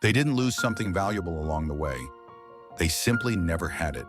They didn't lose something valuable along the way. They simply never had it.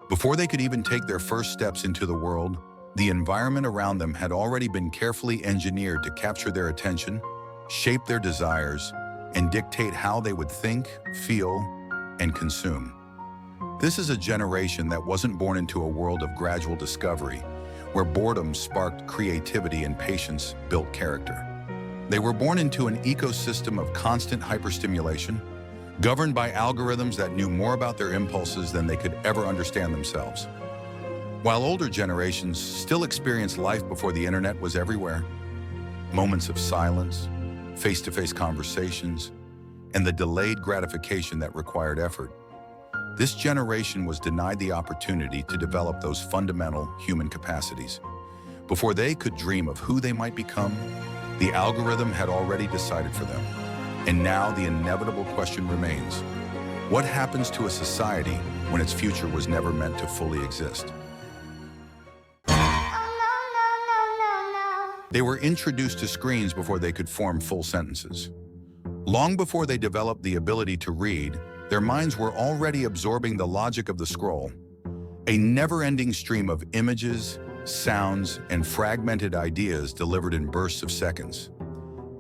Before they could even take their first steps into the world, the environment around them had already been carefully engineered to capture their attention, shape their desires, and dictate how they would think, feel, and consume. This is a generation that wasn't born into a world of gradual discovery, where boredom sparked creativity and patience built character. They were born into an ecosystem of constant hyperstimulation, governed by algorithms that knew more about their impulses than they could ever understand themselves. While older generations still experienced life before the internet was everywhere, moments of silence, face-to-face conversations, and the delayed gratification that required effort, this generation was denied the opportunity to develop those fundamental human capacities. Before they could dream of who they might become, the algorithm had already decided for them. And now the inevitable question remains: what happens to a society when its future was never meant to fully exist? They were introduced to screens before they could form full sentences. Long before they developed the ability to read, their minds were already absorbing the logic of the scroll, a never-ending stream of images, sounds, and fragmented ideas delivered in bursts of seconds.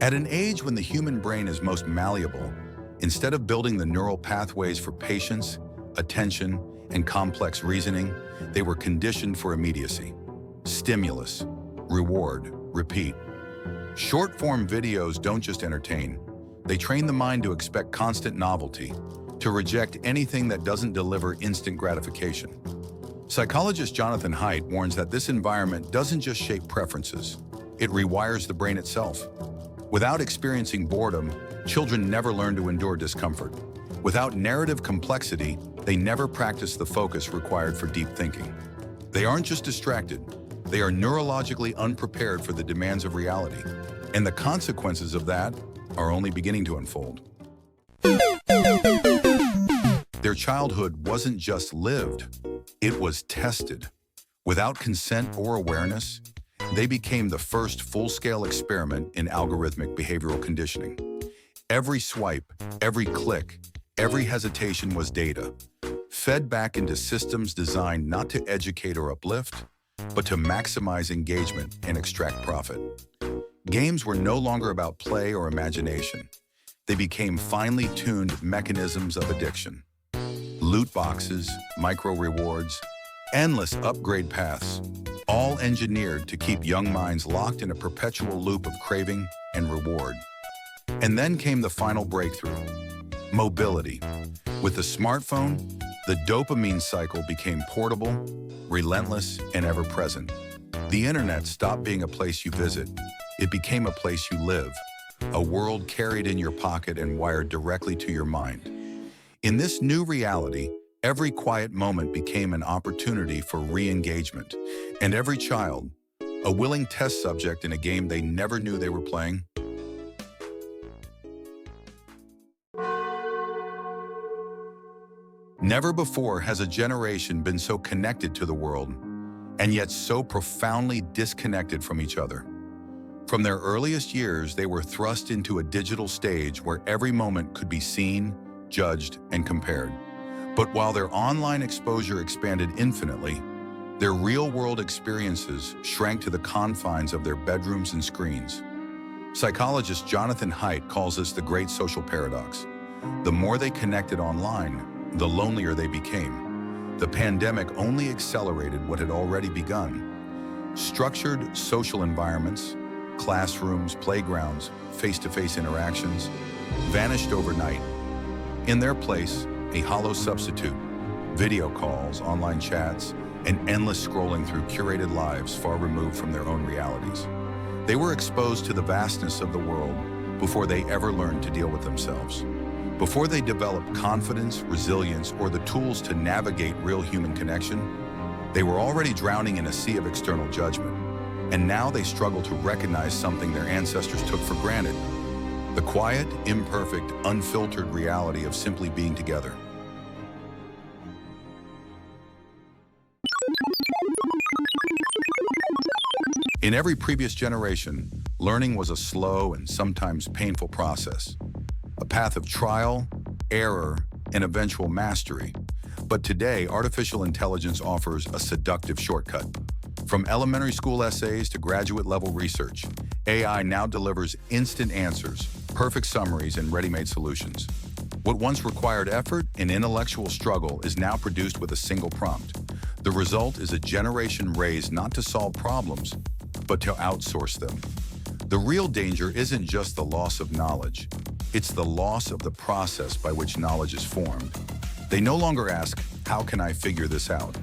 At an age when the human brain is most malleable, instead of building the neural pathways for patience, attention, and complex reasoning, they were conditioned for immediacy. Stimulus, reward, repeat. Short-form videos don't just entertain. They train the mind to expect constant novelty, to reject anything that doesn't deliver instant gratification. Psychologist Jonathan Haidt warns that this environment doesn't just shape preferences, it rewires the brain itself. Without experiencing boredom, children never learn to endure discomfort. Without narrative complexity, they never practice the focus required for deep thinking. They aren't just distracted, they are neurologically unprepared for the demands of reality. And the consequences of that are only beginning to unfold. Their childhood wasn't just lived, it was tested. Without consent or awareness, they became the first full-scale experiment in algorithmic behavioral conditioning. Every swipe, every click, every hesitation was data, fed back into systems designed not to educate or uplift, but to maximize engagement and extract profit. Games were no longer about play or imagination. They became finely tuned mechanisms of addiction. Loot boxes, micro-rewards, endless upgrade paths, all engineered to keep young minds locked in a perpetual loop of craving and reward. And then came the final breakthrough: mobility. With the smartphone, the dopamine cycle became portable, relentless, and ever-present. The internet stopped being a place you visit. It became a place you live, a world carried in your pocket and wired directly to your mind. In this new reality, every quiet moment became an opportunity for re-engagement, and every child, a willing test subject in a game they never knew they were playing. Never before has a generation been so connected to the world, and yet so profoundly disconnected from each other. From their earliest years, they were thrust into a digital stage where every moment could be seen, judged, and compared. But while their online exposure expanded infinitely, their real-world experiences shrank to the confines of their bedrooms and screens. Psychologist Jonathan Haidt calls this the great social paradox. The more they connected online, the lonelier they became. The pandemic only accelerated what had already begun. Structured social environments, classrooms, playgrounds, face-to-face interactions, vanished overnight. In their place, a hollow substitute: video calls, online chats, and endless scrolling through curated lives far removed from their own realities. They were exposed to the vastness of the world before they ever learned to deal with themselves. Before they developed confidence, resilience, or the tools to navigate real human connection, they were already drowning in a sea of external judgment. And now they struggle to recognize something their ancestors took for granted: the quiet, imperfect, unfiltered reality of simply being together. In every previous generation, learning was a slow and sometimes painful process. a path of trial, error, and eventual mastery. But today, artificial intelligence offers a seductive shortcut. From elementary school essays to graduate-level research, AI now delivers instant answers, perfect summaries, and ready-made solutions. What once required effort and intellectual struggle is now produced with a single prompt. The result is a generation raised not to solve problems, but to outsource them. The real danger isn't just the loss of knowledge. It's the loss of the process by which knowledge is formed. They no longer ask, how can I figure this out?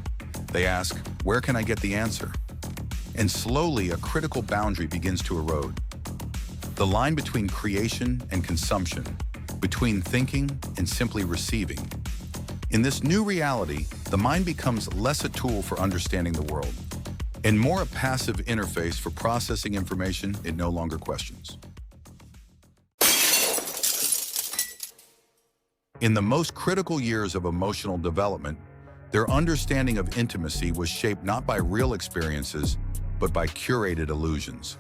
They ask, where can I get the answer? And slowly, a critical boundary begins to erode. The line between creation and consumption, between thinking and simply receiving. In this new reality, the mind becomes less a tool for understanding the world, and more a passive interface for processing information it no longer questions. In the most critical years of emotional development, their understanding of intimacy was shaped not by real experiences, but by curated illusions.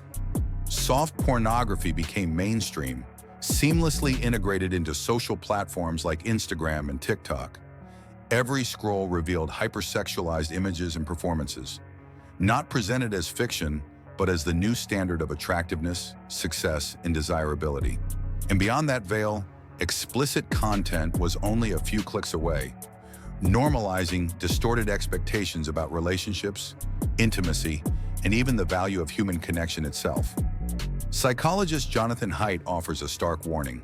Soft pornography became mainstream, seamlessly integrated into social platforms like Instagram and TikTok. Every scroll revealed hypersexualized images and performances, not presented as fiction, but as the new standard of attractiveness, success, and desirability. And beyond that veil, explicit content was only a few clicks away, normalizing distorted expectations about relationships, intimacy, and even the value of human connection itself. Psychologist Jonathan Haidt offers a stark warning.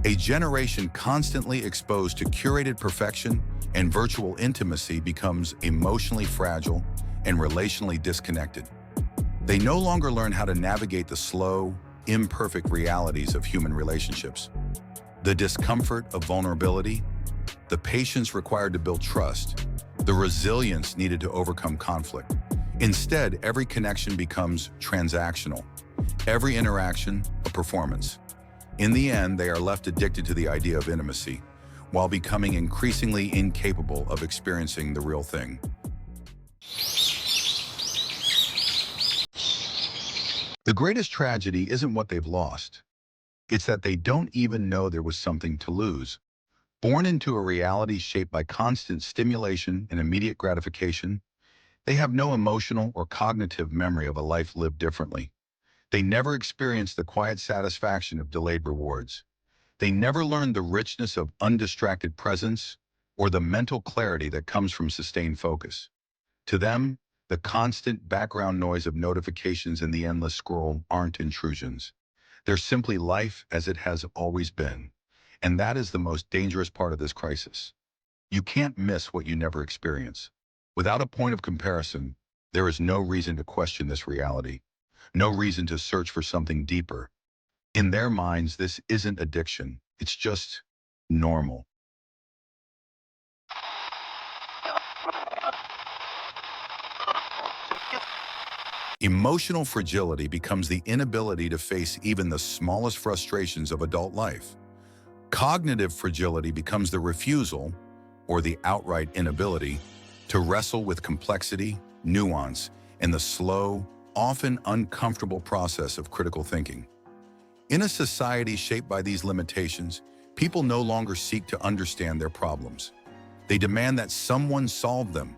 A generation constantly exposed to curated perfection and virtual intimacy becomes emotionally fragile and relationally disconnected. They no longer learn how to navigate the slow, imperfect realities of human relationships. The discomfort of vulnerability, the patience required to build trust, the resilience needed to overcome conflict. Instead, every connection becomes transactional, every interaction a performance. In the end, they are left addicted to the idea of intimacy, while becoming increasingly incapable of experiencing the real thing. The greatest tragedy isn't what they've lost. It's that they don't even know there was something to lose. Born into a reality shaped by constant stimulation and immediate gratification, they have no emotional or cognitive memory of a life lived differently. They never experience the quiet satisfaction of delayed rewards. They never learn the richness of undistracted presence or the mental clarity that comes from sustained focus. To them, the constant background noise of notifications and the endless scroll aren't intrusions. They're simply life as it has always been. And that is the most dangerous part of this crisis. You can't miss what you never experience. Without a point of comparison, there is no reason to question this reality, no reason to search for something deeper. In their minds, this isn't addiction, it's just normal. Emotional fragility becomes the inability to face even the smallest frustrations of adult life. Cognitive fragility becomes the refusal, or the outright inability, to wrestle with complexity, nuance, and the slow, often uncomfortable process of critical thinking. In a society shaped by these limitations, people no longer seek to understand their problems. They demand that someone solve them,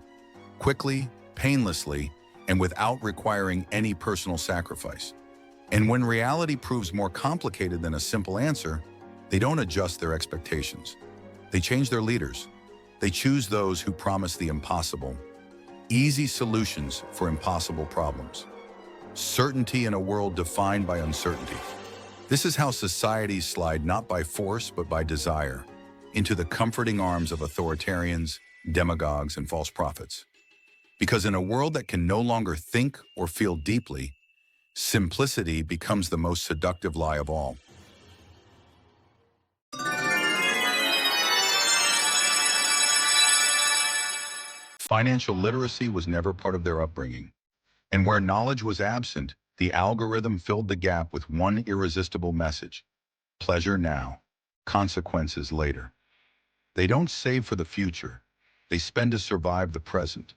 quickly, painlessly, and without requiring any personal sacrifice. And when reality proves more complicated than a simple answer, they don't adjust their expectations. They change their leaders. They choose those who promise the impossible, easy solutions for impossible problems. Certainty in a world defined by uncertainty. This is how societies slide not by force but by desire, into the comforting arms of authoritarians, demagogues, and false prophets. Because in a world that can no longer think or feel deeply, simplicity becomes the most seductive lie of all. Financial literacy was never part of their upbringing. And where knowledge was absent, the algorithm filled the gap with one irresistible message: pleasure now, consequences later. They don't save for the future. They spend to survive the present.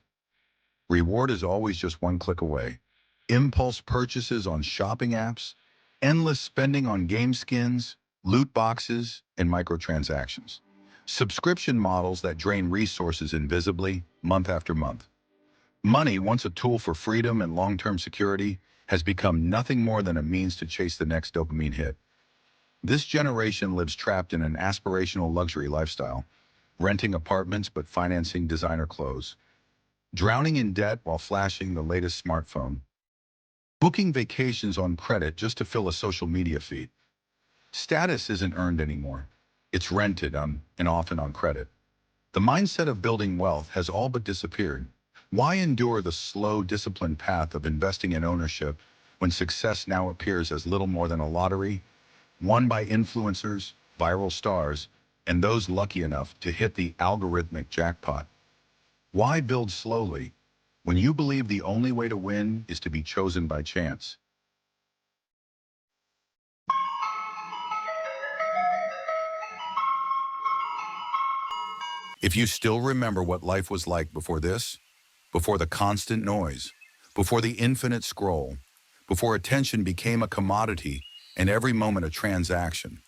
Reward is always just one click away. Impulse purchases on shopping apps, endless spending on game skins, loot boxes, and microtransactions. Subscription models that drain resources invisibly, month after month. Money, once a tool for freedom and long-term security, has become nothing more than a means to chase the next dopamine hit. This generation lives trapped in an aspirational luxury lifestyle, renting apartments but financing designer clothes, drowning in debt while flashing the latest smartphone, booking vacations on credit just to fill a social media feed. Status isn't earned anymore. It's rented and often on credit. The mindset of building wealth has all but disappeared. Why endure the slow, disciplined path of investing in ownership when success now appears as little more than a lottery, won by influencers, viral stars, and those lucky enough to hit the algorithmic jackpot? Why build slowly when you believe the only way to win is to be chosen by chance? If you still remember what life was like before this, before the constant noise, before the infinite scroll, before attention became a commodity and every moment a transaction,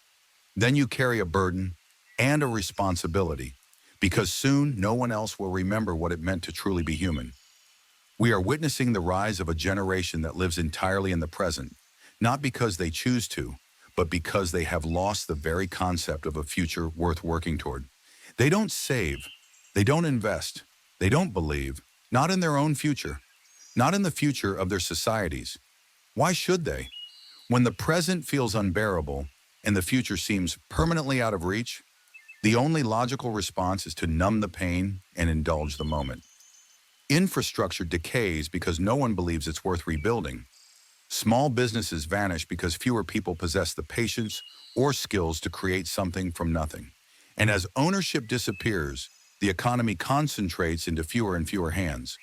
then you carry a burden and a responsibility, because soon no one else will remember what it meant to truly be human. We are witnessing the rise of a generation that lives entirely in the present, not because they choose to, but because they have lost the very concept of a future worth working toward. They don't save, they don't invest, they don't believe, not in their own future, not in the future of their societies. Why should they? When the present feels unbearable and the future seems permanently out of reach, the only logical response is to numb the pain and indulge the moment. Infrastructure decays because no one believes it's worth rebuilding. Small businesses vanish because fewer people possess the patience or skills to create something from nothing. And as ownership disappears, the economy concentrates into fewer and fewer hands,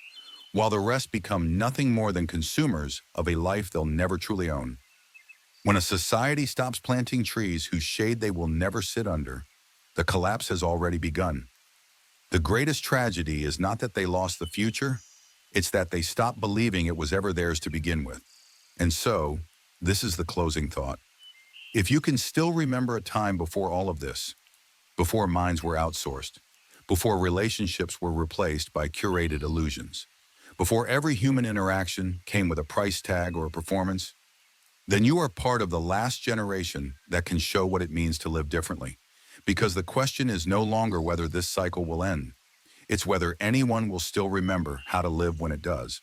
while the rest become nothing more than consumers of a life they'll never truly own. When a society stops planting trees whose shade they will never sit under, the collapse has already begun. The greatest tragedy is not that they lost the future, it's that they stopped believing it was ever theirs to begin with. And so, this is the closing thought. If you can still remember a time before all of this, before minds were outsourced, before relationships were replaced by curated illusions, before every human interaction came with a price tag or a performance, then you are part of the last generation that can show what it means to live differently. Because the question is no longer whether this cycle will end. It's whether anyone will still remember how to live when it does.